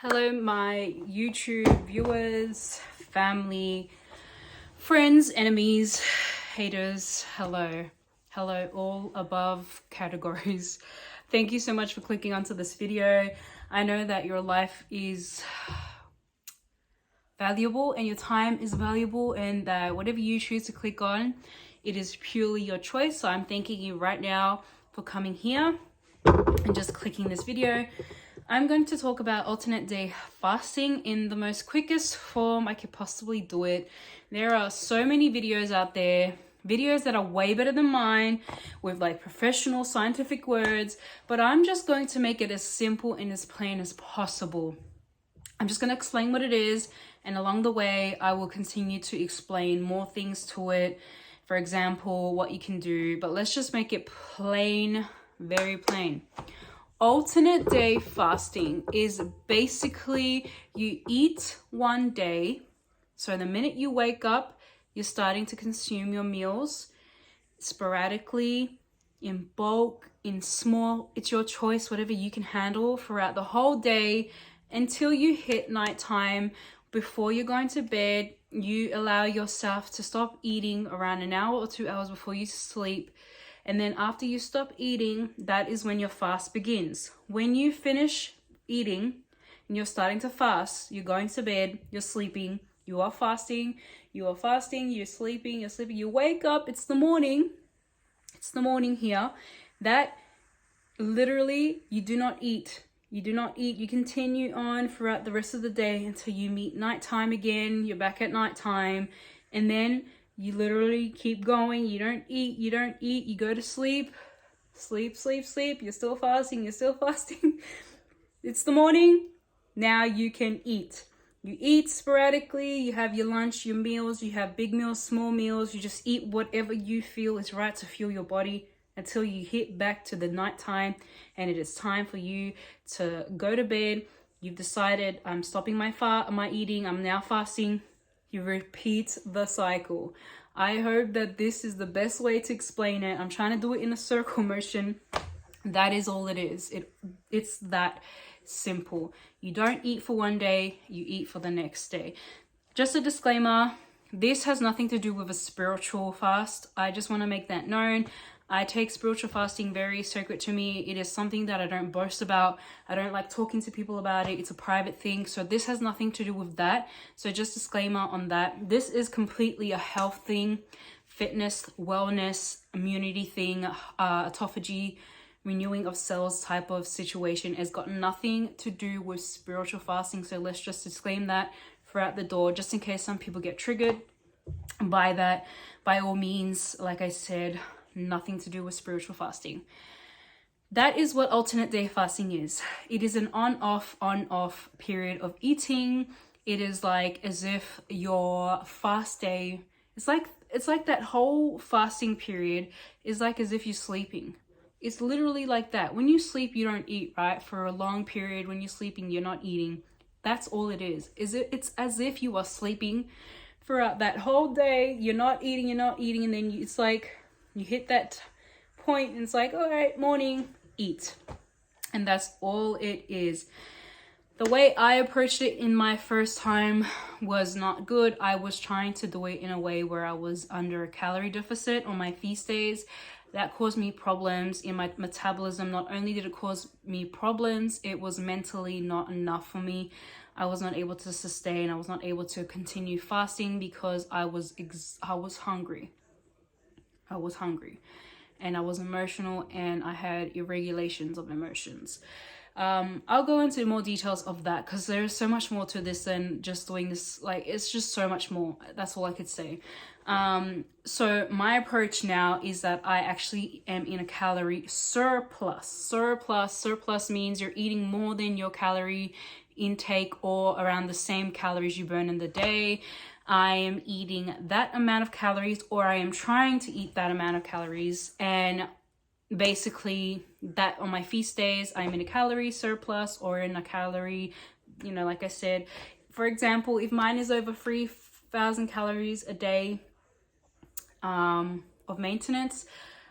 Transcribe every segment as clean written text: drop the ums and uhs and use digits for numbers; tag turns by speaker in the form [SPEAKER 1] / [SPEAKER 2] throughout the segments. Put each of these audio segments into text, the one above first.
[SPEAKER 1] Hello, my YouTube viewers, family, friends, enemies, haters. Hello, all above categories. Thank you so much for clicking onto this video. I know that your life is valuable and your time is valuable, and that whatever you choose to click on, it is purely your choice. So I'm thanking you right now for coming here and just clicking this video. I'm going to talk about alternate day fasting in the most quickest form I could possibly do it. There are so many videos out there, videos that are way better than mine with like professional scientific words, but I'm just going to make it as simple and as plain as possible. I'm just going to explain what it is, and along the way I will continue to explain more things to it. For example, what you can do, but let's just make it plain, very plain. Alternate day fasting is basically you eat one day. So the minute you wake up, you're starting to consume your meals sporadically, in bulk, in small. It's your choice, whatever you can handle throughout the whole day until you hit nighttime. Before you're going to bed, you allow yourself to stop eating around an hour or 2 hours before you sleep. And then after you stop eating, that is when your fast begins. When you finish eating and you're starting to fast, you're going to bed, you're sleeping, you are fasting, you're sleeping, you wake up, it's the morning here. That literally, you do not eat. You continue on throughout the rest of the day until you meet nighttime again. You're back at nighttime, and then you literally keep going. You don't eat, you go to sleep. You're still fasting. It's the morning. Now you can eat. You eat sporadically. You have your lunch, your meals. You have big meals, small meals. You just eat whatever you feel is right to fuel your body until you hit back to the nighttime, and it is time for you to go to bed. You've decided, I'm stopping my eating. I'm now fasting. You repeat the cycle. I hope that this is the best way to explain it. I'm trying to do it in a circle motion. That is all it is. It's that simple. You don't eat for one day, you eat for the next day. Just a disclaimer, this has nothing to do with a spiritual fast. I just want to make that known. I take spiritual fasting very sacred to me. It is something that I don't boast about. I don't like talking to people about it. It's a private thing. So this has nothing to do with that. So just disclaimer on that. This is completely a health thing, fitness, wellness, immunity thing, autophagy, renewing of cells type of situation. It's got nothing to do with spiritual fasting. So let's just disclaim that throughout the door, just in case some people get triggered by that. By all means, like I said, nothing to do with spiritual fasting. That is what alternate day fasting is. It is an on-off period of eating. It is like as if your fast day, it's like that whole fasting period is like as if you're sleeping. It's literally like that. When you sleep, you don't eat, right? For a long period, when you're sleeping, you're not eating. That's all it is. It's as if you are sleeping throughout that whole day. You're not eating, and then it's like you hit that point and it's like, all right, morning, eat. And that's all it is. The way I approached it in my first time was not good. I was trying to do it in a way where I was under a calorie deficit on my feast days. That caused me problems in my metabolism. Not only did it cause me problems, it was mentally not enough for me. I was not able to sustain. I was not able to continue fasting because I was hungry. I was hungry and I was emotional, and I had irregulations of emotions. I'll go into more details of that because there's so much more to this than just doing this. Like, it's just so much more. That's all I could say. So my approach now is that I actually am in a calorie surplus. Surplus means you're eating more than your calorie intake, or around the same calories you burn in the day. I am eating that amount of calories, or I am trying to eat that amount of calories, and basically that on my feast days I'm in a calorie surplus or in a calorie, like I said, for example, if mine is over 3,000 calories a day of maintenance,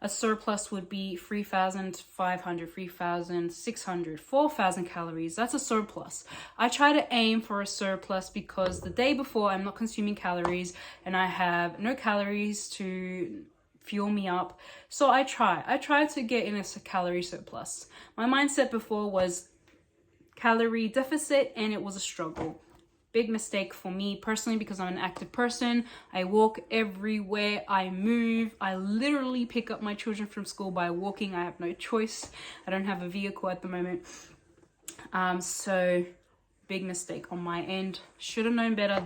[SPEAKER 1] A surplus would be 3,500, 3,600, 4,000 calories. That's a surplus. I try to aim for a surplus because the day before I'm not consuming calories and I have no calories to fuel me up. So I try to get in a calorie surplus. My mindset before was calorie deficit, and it was a struggle. Big mistake for me personally, because I'm an active person. I walk everywhere, I move. I literally pick up my children from school by walking. I have no choice. I don't have a vehicle at the moment. So big mistake on my end. Should have known better,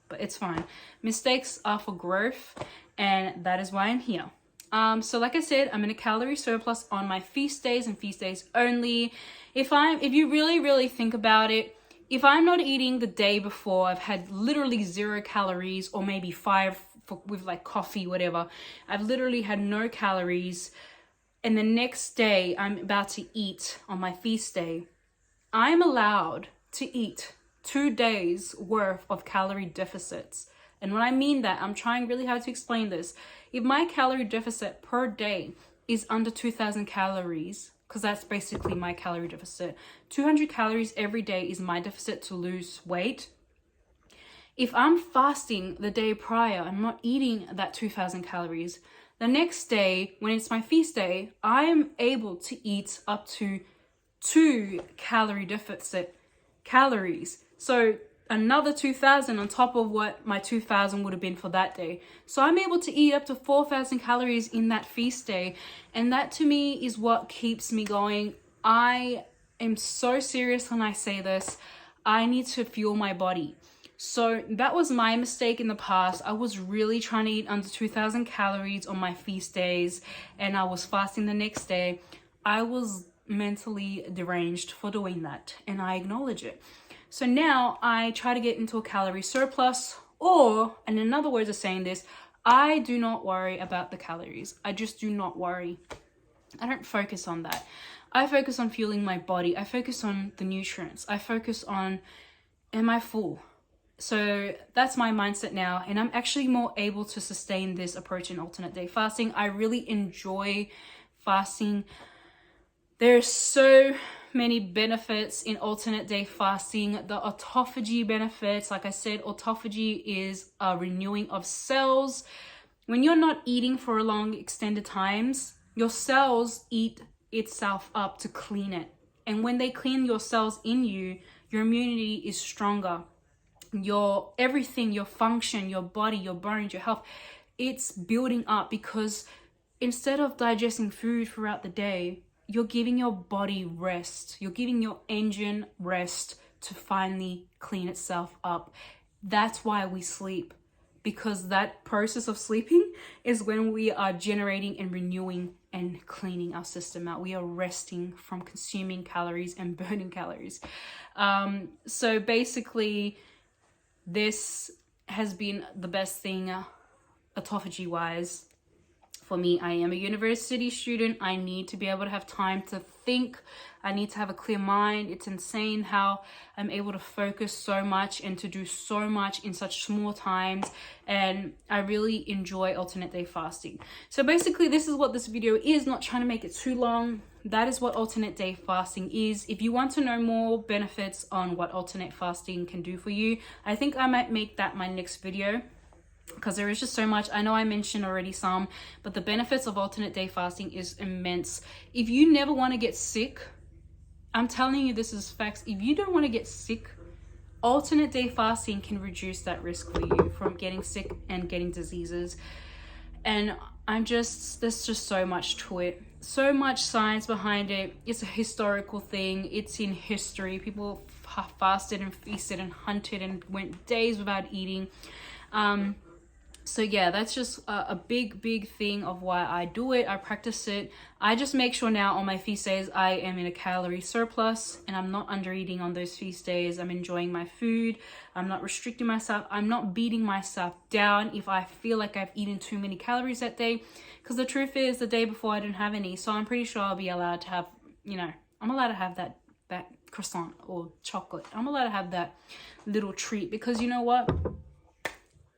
[SPEAKER 1] but it's fine. Mistakes are for growth, and that is why I'm here. So like I said, I'm in a calorie surplus on my feast days and feast days only. If you really think about it, if I'm not eating the day before, I've had literally 0 calories, or maybe 5 with like coffee, whatever. I've literally had no calories. And the next day I'm about to eat on my feast day. I'm allowed to eat 2 days worth of calorie deficits. And when I mean that, I'm trying really hard to explain this. If my calorie deficit per day is under 2,000 calories, because that's basically my calorie deficit. 200 calories every day is my deficit to lose weight. If I'm fasting the day prior, I'm not eating that 2,000 calories. The next day, when it's my feast day, I am able to eat up to 2 calorie deficit calories. So another 2,000 on top of what my 2,000 would have been for that day. So I'm able to eat up to 4,000 calories in that feast day. And that to me is what keeps me going. I am so serious when I say this. I need to fuel my body. So that was my mistake in the past. I was really trying to eat under 2,000 calories on my feast days, and I was fasting the next day. I was mentally deranged for doing that, and I acknowledge it. So now I try to get into a calorie surplus, or, and another way of saying this, I do not worry about the calories. I just do not worry. I don't focus on that. I focus on fueling my body. I focus on the nutrients. I focus on, am I full? So that's my mindset now, and I'm actually more able to sustain this approach in alternate day fasting. I really enjoy fasting. There's so many benefits in alternate day fasting. The autophagy benefits, like I said, autophagy is a renewing of cells. When you're not eating for long extended times, your cells eat itself up to clean it. And when they clean your cells in you, your immunity is stronger. Your everything, your function, your body, your bones, your health, it's building up, because instead of digesting food throughout the day, you're giving your body rest. You're giving your engine rest to finally clean itself up. That's why we sleep, because that process of sleeping is when we are generating and renewing and cleaning our system out. We are resting from consuming calories and burning calories. So basically, this has been the best thing autophagy wise for me. I am a university student. I need to be able to have time to think. I need to have a clear mind. It's insane how I'm able to focus so much and to do so much in such small times. And I really enjoy alternate day fasting. So basically, this is what this video is, not trying to make it too long. That is what alternate day fasting is. If you want to know more benefits on what alternate fasting can do for you, I think I might make that my next video, because there is just so much. I know I mentioned already some, but the benefits of alternate day fasting is immense. If you never want to get sick, I'm telling you, this is facts. If you don't want to get sick, alternate day fasting can reduce that risk for you from getting sick and getting diseases. And there's just so much to it. So much science behind it. It's a historical thing. It's in history. People fasted and feasted and hunted and went days without eating. So yeah, that's just a big thing of why I do it. I practice it. I just make sure now on my feast days, I am in a calorie surplus and I'm not under eating on those feast days. I'm enjoying my food. I'm not restricting myself. I'm not beating myself down if I feel like I've eaten too many calories that day. Because the truth is, the day before I didn't have any. So I'm pretty sure I'll be allowed to have, I'm allowed to have that croissant or chocolate. I'm allowed to have that little treat, because you know what?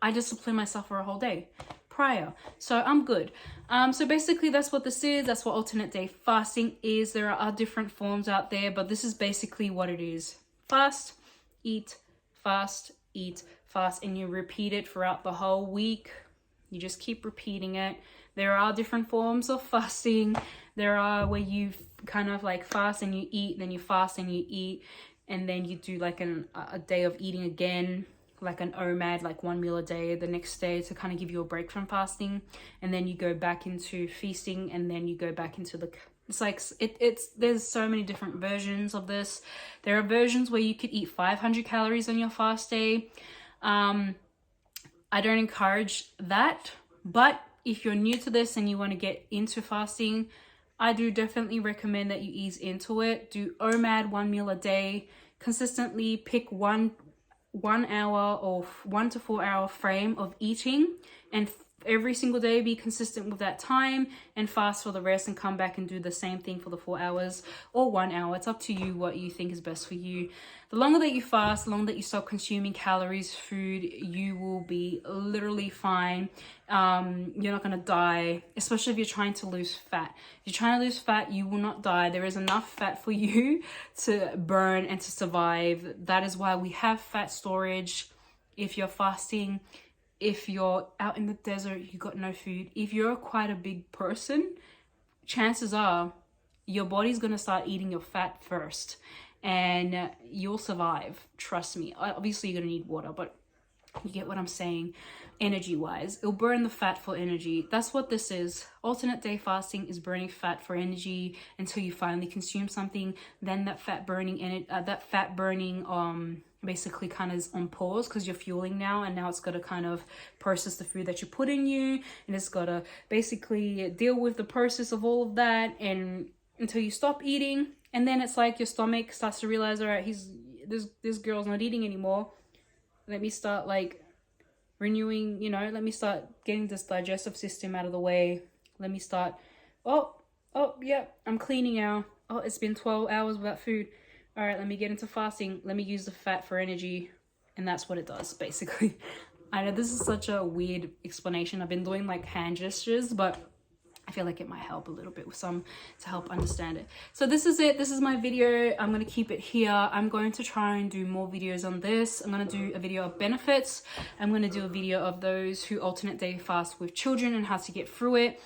[SPEAKER 1] I discipline myself for a whole day. prior. So I'm good. So basically that's what this is. That's what alternate day fasting is. There are different forms out there, but this is basically what it is. Fast, eat, fast, eat, fast, and you repeat it throughout the whole week. You just keep repeating it. There are different forms of fasting. There are where you kind of like fast and you eat, then you fast and you eat, and then you do like a day of eating again, like an OMAD, like 1 meal a day the next day to kind of give you a break from fasting, and then you go back into feasting, and then you go back into the, it's like there's so many different versions of this. There are versions where you could eat 500 calories on your fast day. I don't encourage that, but if you're new to this and you want to get into fasting, I do definitely recommend that you ease into it. Do OMAD, 1 meal a day, consistently pick one hour or 1 to 4 hour frame of eating, and every single day be consistent with that time, and fast for the rest and come back and do the same thing for the 4 hours or 1 hour. It's up to you what you think is best for you. The longer that you fast, the longer that you stop consuming calories, food, you will be literally fine. You're not gonna die, especially if you're trying to lose fat. If you're trying to lose fat, you will not die. There is enough fat for you to burn and to survive. That is why we have fat storage. If you're fasting, if you're out in the desert, you got no food, if you're quite a big person, chances are your body's gonna start eating your fat first, and you'll survive. Trust me. Obviously you're gonna need water, but you get what I'm saying. Energy wise, it'll burn the fat for energy. That's what this is. Alternate day fasting is burning fat for energy until you finally consume something. Then that fat burning basically kind of is on pause because you're fueling now, and now it's got to kind of process the food that you put in you, and it's got to basically deal with the process of all of that, and until you stop eating. And then it's like your stomach starts to realize, all right, this girl's not eating anymore. Let me start like renewing, let me start getting this digestive system out of the way. Let me start, oh yeah, I'm cleaning now. Oh, it's been 12 hours without food. All right, let me get into fasting. Let me use the fat for energy. And that's what it does, basically. I know this is such a weird explanation. I've been doing like hand gestures, but I feel like it might help a little bit with some to help understand it. So this is it. This is my video. I'm going to keep it here. I'm going to try and do more videos on this. I'm going to do a video of benefits. I'm going to do a video of those who alternate day fast with children and how to get through it.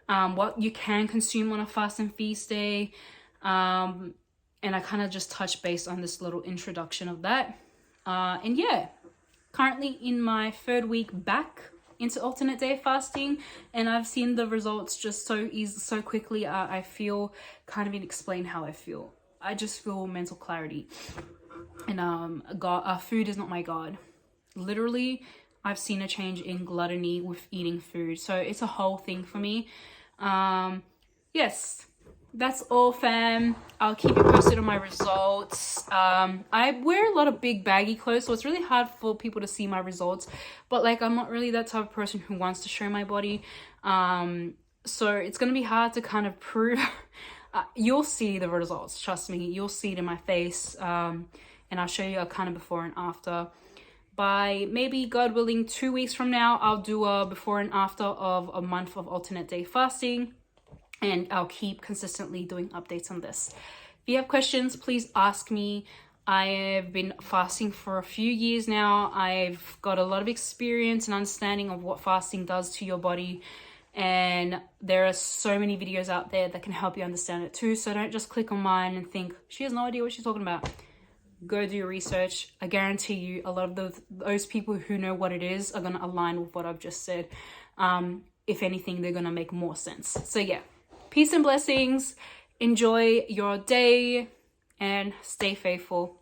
[SPEAKER 1] What you can consume on a fast and feast day. And I kind of just touched base on this little introduction of that. And yeah, currently in my 3rd week back into alternate day fasting, and I've seen the results just so quickly. I feel, can't even explain how I feel. I just feel mental clarity, and food is not my god. Literally, I've seen a change in gluttony with eating food, so it's a whole thing for me. Yes, that's all, fam. I'll keep you posted on my results. I wear a lot of big baggy clothes, so it's really hard for people to see my results, but like I'm not really that type of person who wants to show my body, so it's gonna be hard to kind of prove. You'll see the results, trust me. You'll see it in my face, and I'll show you a kind of before and after. By maybe, God willing, 2 weeks from now, I'll do a before and after of a month of alternate day fasting. And I'll keep consistently doing updates on this. If you have questions, please ask me. I have been fasting for a few years now. I've got a lot of experience and understanding of what fasting does to your body. And there are so many videos out there that can help you understand it too. So don't just click on mine and think, she has no idea what she's talking about. Go do your research. I guarantee you a lot of those people who know what it is are going to align with what I've just said. If anything, they're going to make more sense. So yeah. Peace and blessings. Enjoy your day and stay faithful.